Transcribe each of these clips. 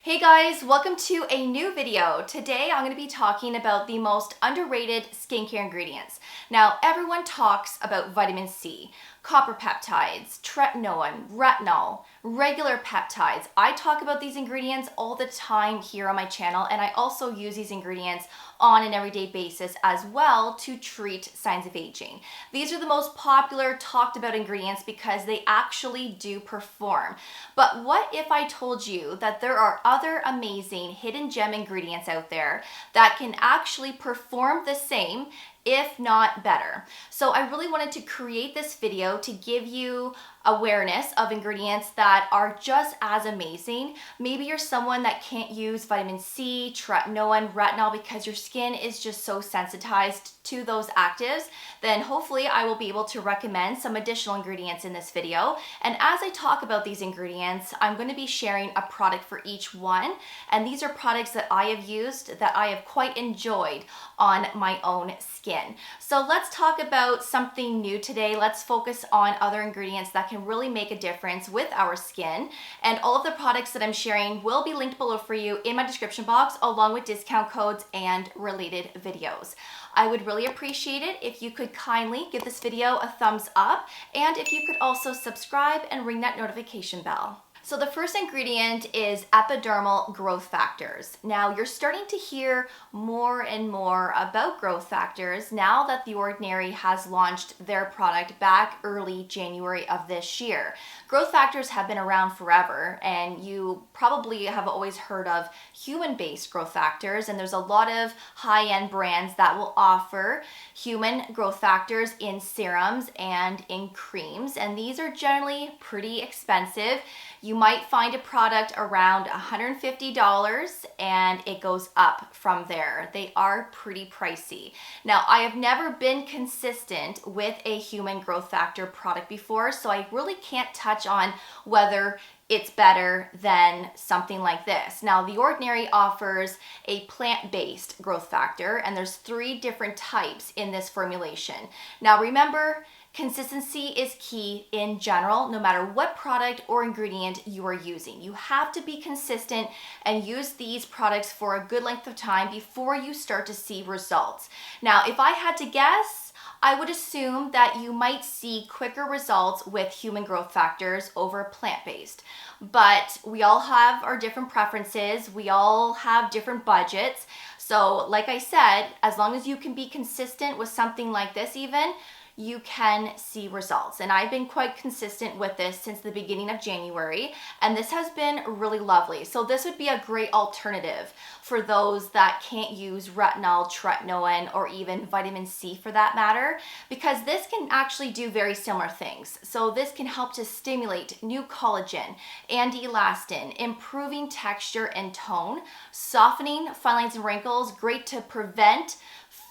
Hey guys, welcome to a new video. Today I'm going to be talking about the most underrated skincare ingredients. Now everyone talks about vitamin C, copper peptides, tretinoin, retinol, regular peptides. I talk about these ingredients all the time here on my channel, and I also use these ingredients on an everyday basis as well to treat signs of aging. These are the most popular talked about ingredients because they actually do perform. But what if I told you that there are other amazing hidden gem ingredients out there that can actually perform the same, if not better? So I really wanted to create this video to give you awareness of ingredients that are just as amazing. Maybe you're someone that can't use vitamin C, tretinoin, retinol because your skin is just so sensitized to those actives. Then hopefully I will be able to recommend some additional ingredients in this video. And as I talk about these ingredients, I'm going to be sharing a product for each one. And these are products that I have used that I have quite enjoyed on my own skin. So let's talk about something new today. Let's focus on other ingredients that can really make a difference with our skin. And all of the products that I'm sharing will be linked below for you in my description box, along with discount codes and related videos. I would really appreciate it if you could kindly give this video a thumbs up, and if you could also subscribe and ring that notification bell. So the first ingredient is epidermal growth factors. Now you're starting to hear more and more about growth factors now that The Ordinary has launched their product back early January of this year. Growth factors have been around forever, and you probably have always heard of human-based growth factors, and there's a lot of high-end brands that will offer human growth factors in serums and in creams, and these are generally pretty expensive. You might find a product around $150 and it goes up from there. They are pretty pricey. Now, I have never been consistent with a human growth factor product before, so I really can't touch on whether it's better than something like this. Now, The Ordinary offers a plant-based growth factor, and there's 3 different types in this formulation. Now, remember, consistency is key in general, no matter what product or ingredient you are using. You have to be consistent and use these products for a good length of time before you start to see results. Now, if I had to guess, I would assume that you might see quicker results with human growth factors over plant-based. But we all have our different preferences. We all have different budgets. So like I said, as long as you can be consistent with something like this even, you can see results. And I've been quite consistent with this since the beginning of January, and this has been really lovely. So this would be a great alternative for those that can't use retinol, tretinoin, or even vitamin C for that matter, because this can actually do very similar things. So this can help to stimulate new collagen and elastin, improving texture and tone, softening fine lines and wrinkles, great to prevent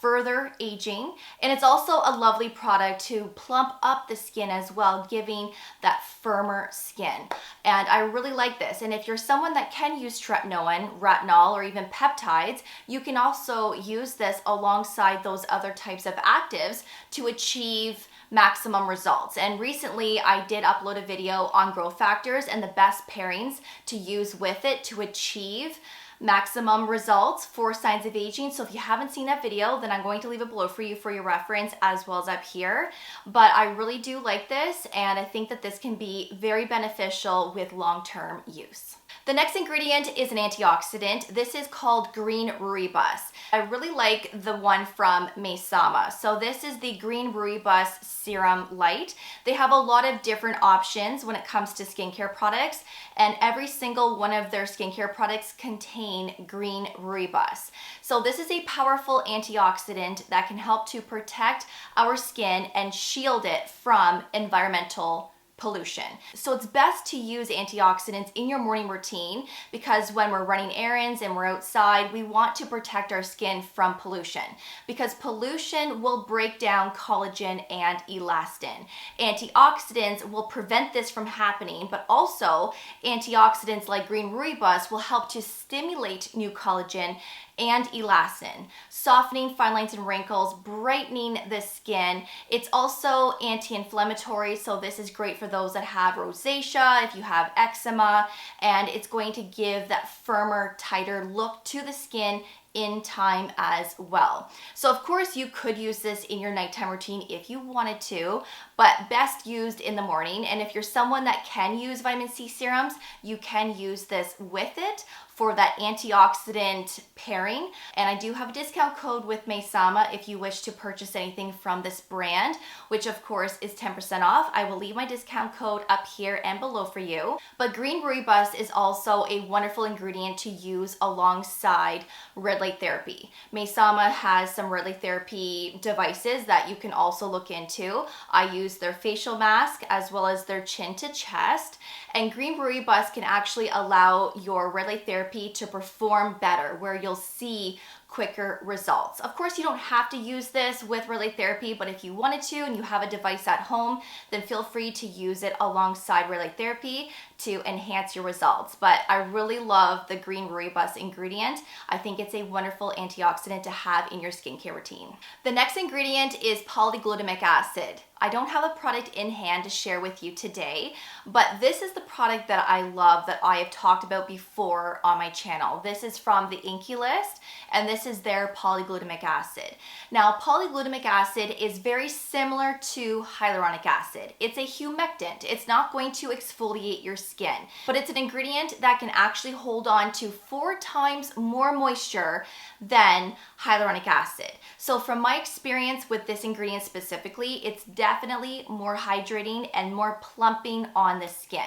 further aging, and it's also a lovely product to plump up the skin as well, giving that firmer skin. And I really like this. And if you're someone that can use tretinoin, retinol, or even peptides, you can also use this alongside those other types of actives to achieve maximum results. And recently I did upload a video on growth factors and the best pairings to use with it to achieve maximum results for signs of aging. So if you haven't seen that video, then I'm going to leave it below for you for your reference, as well as up here. But I really do like this, and I think that this can be very beneficial with long-term use. The next ingredient is an antioxidant. This is called green Rooibos. I really like the one from Maysama. So this is the green Rooibos Serum Light. They have a lot of different options when it comes to skincare products, and every single one of their skincare products contain green Rooibos. So this is a powerful antioxidant that can help to protect our skin and shield it from environmental pollution. So it's best to use antioxidants in your morning routine, because when we're running errands and we're outside, we want to protect our skin from pollution, because pollution will break down collagen and elastin. Antioxidants will prevent this from happening, but also antioxidants like green Rooibos will help to stimulate new collagen and elastin, softening fine lines and wrinkles, brightening the skin. It's also anti-inflammatory, so this is great for those that have rosacea, if you have eczema, and it's going to give that firmer, tighter look to the skin in time as well. So of course you could use this in your nighttime routine if you wanted to, but best used in the morning. And if you're someone that can use vitamin C serums, you can use this with it for that antioxidant pairing. And I do have a discount code with Maysama if you wish to purchase anything from this brand, which of course is 10% off. I will leave my discount code up here and below for you. But green rooibos is also a wonderful ingredient to use alongside red light therapy. Maysama has some red light therapy devices that you can also look into. I use their facial mask as well as their chin to chest. And green rooibos can actually allow your red light therapy to perform better, where you'll see quicker results. Of course, you don't have to use this with red light therapy, but if you wanted to and you have a device at home, then feel free to use it alongside red light therapy to enhance your results. But I really love the green rooibos ingredient. I think it's a wonderful antioxidant to have in your skincare routine. The next ingredient is polyglutamic acid. I don't have a product in hand to share with you today, but this is the product that I love that I have talked about before on my channel. This is from the Inkey list, and this is their polyglutamic acid. Now, polyglutamic acid is very similar to hyaluronic acid. It's a humectant. It's not going to exfoliate your skin, but it's an ingredient that can actually hold on to 4 times more moisture than hyaluronic acid. So from my experience with this ingredient specifically, it's definitely more hydrating and more plumping on the skin.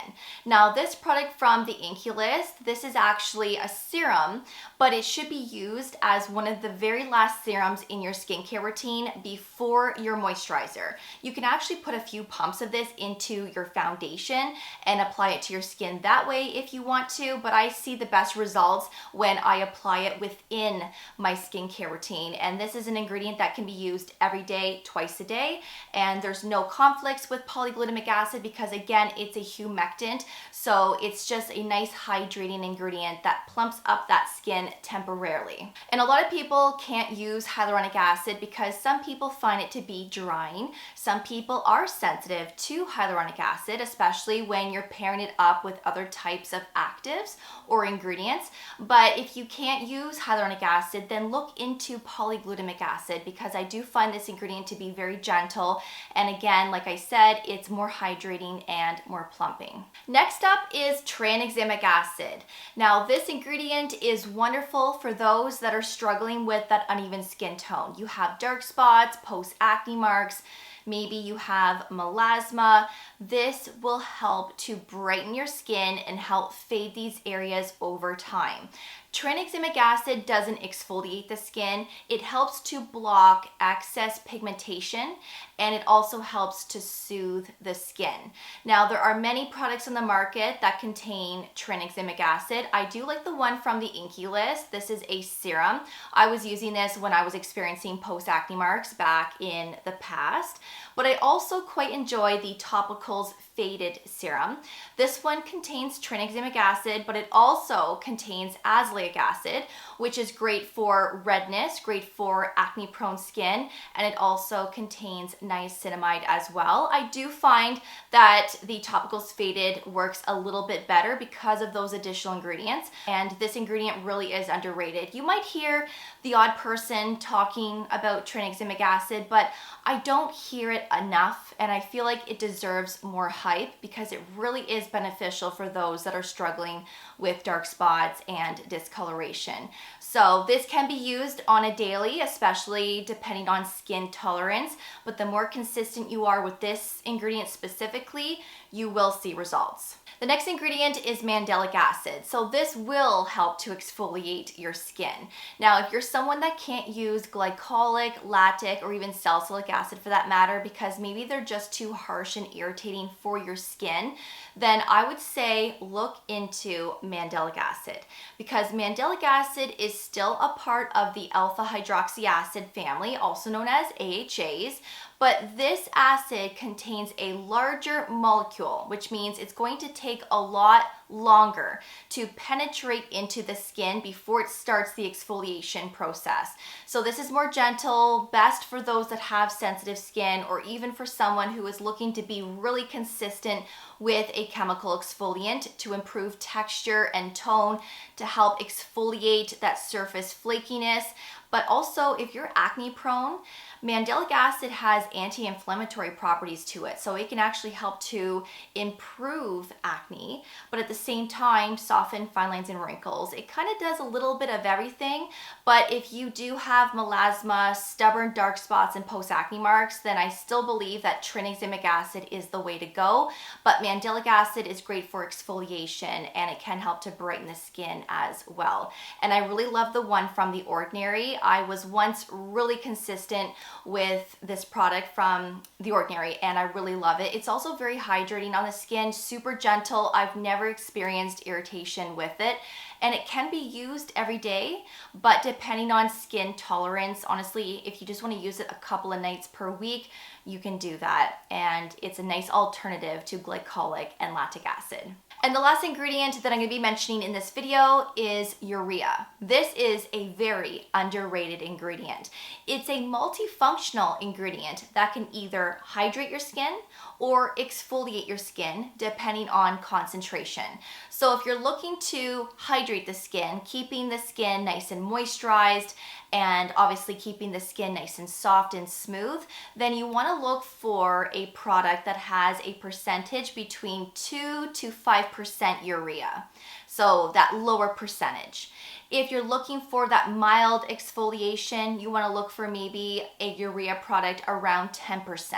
Now, this product from the Inkey list, this is actually a serum, but it should be used as one of the very last serums in your skincare routine before your moisturizer. You can actually put a few pumps of this into your foundation and apply it to your skin that way if you want to, but I see the best results when I apply it within my skincare routine. And this is an ingredient that can be used every day, twice a day, and there's no conflicts with polyglutamic acid because, again, it's a humectant, so it's just a nice hydrating ingredient that plumps up that skin temporarily. And a lot of people can't use hyaluronic acid because some people find it to be drying. Some people are sensitive to hyaluronic acid, especially when you're pairing it up with other types of actives or ingredients. But if you can't use hyaluronic acid, then look into polyglutamic acid because I do find this ingredient to be very gentle. And again, like I said, it's more hydrating and more plumping. Next up is tranexamic acid. Now, this ingredient is wonderful for those that are struggling with that uneven skin tone. You have dark spots, post-acne marks, maybe you have melasma. This will help to brighten your skin and help fade these areas over time. Tranexamic acid doesn't exfoliate the skin. It helps to block excess pigmentation, and it also helps to soothe the skin. Now, there are many products on the market that contain tranexamic acid. I do like the one from the Inkey list. This is a serum. I was using this when I was experiencing post-acne marks back in the past, but I also quite enjoy the Topicals Faded Serum. This one contains tranexamic acid, but it also contains azelaic acid, which is great for redness, great for acne-prone skin, and it also contains niacinamide as well. I do find that the Topicals Faded works a little bit better because of those additional ingredients, and this ingredient really is underrated. You might hear the odd person talking about tranexamic acid, but I don't hear it enough, and I feel like it deserves more hype because it really is beneficial for those that are struggling with dark spots and discoloration. So this can be used on a daily, especially depending on skin tolerance, but the more consistent you are with this ingredient specifically, you will see results. The next ingredient is mandelic acid. So this will help to exfoliate your skin. Now, if you're someone that can't use glycolic, lactic, or even salicylic acid for that matter, because maybe they're just too harsh and irritating for your skin, then I would say look into mandelic acid, because mandelic acid is still a part of the alpha hydroxy acid family, also known as AHAs, but this acid contains a larger molecule, which means it's going to take a lot longer to penetrate into the skin before it starts the exfoliation process. So this is more gentle, best for those that have sensitive skin, or even for someone who is looking to be really consistent with a chemical exfoliant to improve texture and tone, to help exfoliate that surface flakiness. But also, if you're acne prone, mandelic acid has anti-inflammatory properties to it. So it can actually help to improve acne, but at the same time, soften fine lines and wrinkles. It kind of does a little bit of everything. But if you do have melasma, stubborn dark spots, and post-acne marks, then I still believe that tranexamic acid is the way to go. But mandelic acid is great for exfoliation, and it can help to brighten the skin as well. And I really love the one from The Ordinary. I was once really consistent with this product from The Ordinary, and I really love it. It's also very hydrating on the skin, super gentle. I've never experienced irritation with it, and it can be used every day, but depending on skin tolerance, honestly, if you just want to use it a couple of nights per week, you can do that, and it's a nice alternative to glycolic and lactic acid. And the last ingredient that I'm going to be mentioning in this video is urea. This is a very underrated ingredient. It's a multifunctional ingredient that can either hydrate your skin or exfoliate your skin depending on concentration. So if you're looking to hydrate the skin, keeping the skin nice and moisturized, and obviously keeping the skin nice and soft and smooth, then you want to look for a product that has a percentage between 2 to 5% urea. So that lower percentage. If you're looking for that mild exfoliation, you want to look for maybe a urea product around 10%.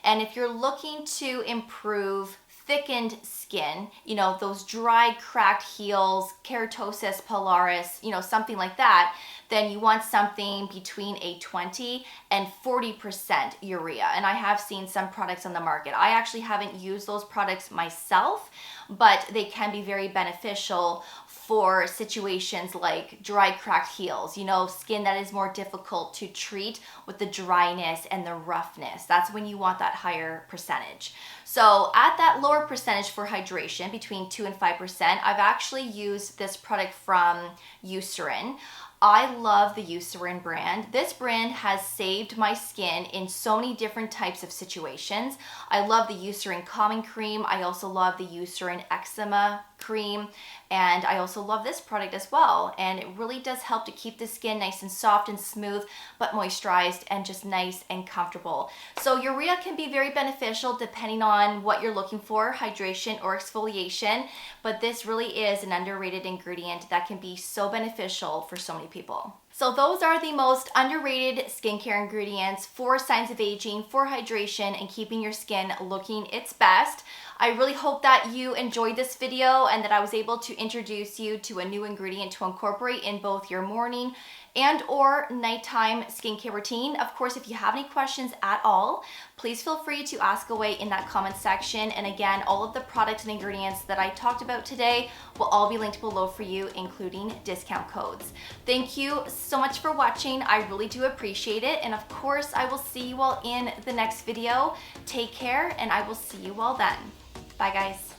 And if you're looking to improve thickened skin, you know, those dry, cracked heels, keratosis pilaris, you know, something like that, then you want something between a 20 and 40% urea. And I have seen some products on the market. I actually haven't used those products myself, but they can be very beneficial for situations like dry, cracked heels, you know, skin that is more difficult to treat with the dryness and the roughness. That's when you want that higher percentage. So at that lower percentage for hydration, between 2 and 5%, I've actually used this product from Eucerin. I love the Eucerin brand. This brand has saved my skin in so many different types of situations. I love the Eucerin Calming Cream. I also love the Eucerin Eczema Cream. And I also love this product as well. And it really does help to keep the skin nice and soft and smooth, but moisturized and just nice and comfortable. So urea can be very beneficial depending on what you're looking for, hydration or exfoliation. But this really is an underrated ingredient that can be so beneficial for so many people. So those are the most underrated skincare ingredients for signs of aging, for hydration, and keeping your skin looking its best. I really hope that you enjoyed this video and that I was able to introduce you to a new ingredient to incorporate in both your morning and or nighttime skincare routine. Of course, if you have any questions at all, please feel free to ask away in that comment section. And again, all of the products and ingredients that I talked about today will all be linked below for you, including discount codes. Thank you so much for watching. I really do appreciate it. And of course, I will see you all in the next video. Take care, and I will see you all then. Bye, guys.